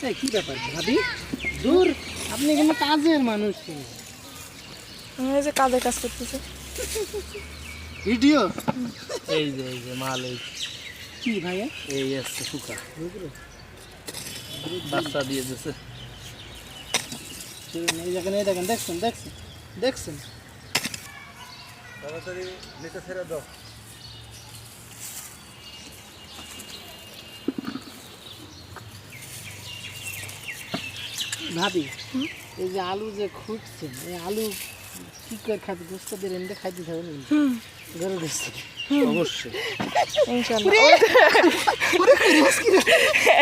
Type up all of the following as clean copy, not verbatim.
এই কি ব্যাপার ভাবি? দূর, আপনি কিন্তু কাজের মানুষ। এই যে কাজে কাজ করতেছে ভিডিও এই যে মাল এই কি ভাইয়া? এই আসছে ফুকা বাচ্চা দিয়ে দিছে এই দেখেন, এই দেখেন, দেখছেন দেখছেন দেখছেন তাড়াতাড়ি নিচে ছেড়ে দাও। ভাবি, এই যে আলু যে খুঁজছেন, এই আলু কি করে খাতে গোস্ত দিয়ে এনে খাইতে থাকবেন গরু গোস্ত? অবশ্যই ইনশাআল্লাহ।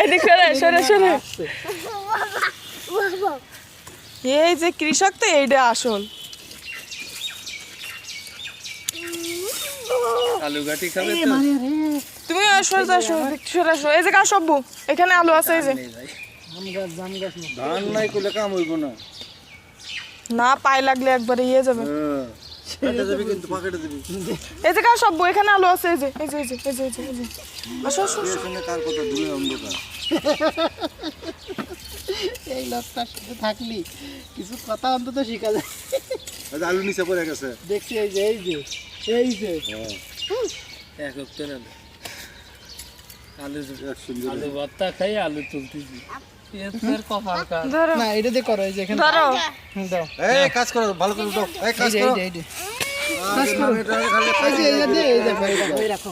এদিক সরে সরে এই যে কৃষক তো এইটা আসল। আলু গাটি খাবে এ তো মানে রে, তুমি সরে যাও, সরে আসো। এই যে কার সব্বু, এখানে আলু আছে। এই যে আম গাছ জাম গাছ না। ধান নাই করলে কাম হইব না। না পায়ে লাগলে একবারে ইয়ে যাবে। কেটে দিবি কিন্তু পাকেটে দিবি। এই যে কার সব্বু, এখানে আলু আছে। এই যে এই যে এই যে এই যে এই যে এই যে আসো আসো এর সঙ্গে কার কথা দূরে অন্ধকার। এই লোকটার সাথে থাকলি কিছু কথা অন্তত শিখা যায়। আচ্ছা, আলু নিচে পড়ে গেছে। দেখছি এই যে এই যে এই যে এক তো না আলু এক সুন্দর। আলু ভর্তা খাই আলু তুলতেছি এর কপাল কাজ ধরো না, এটা দিয়ে করো, এই যে এখানে ধরো। দাও। এই কাজ করো, ভালো করে দাও। এই এই কাজ যে করো। এই যে কাজ করো। এটা খালি এই যে এই যে ভাই রাখো।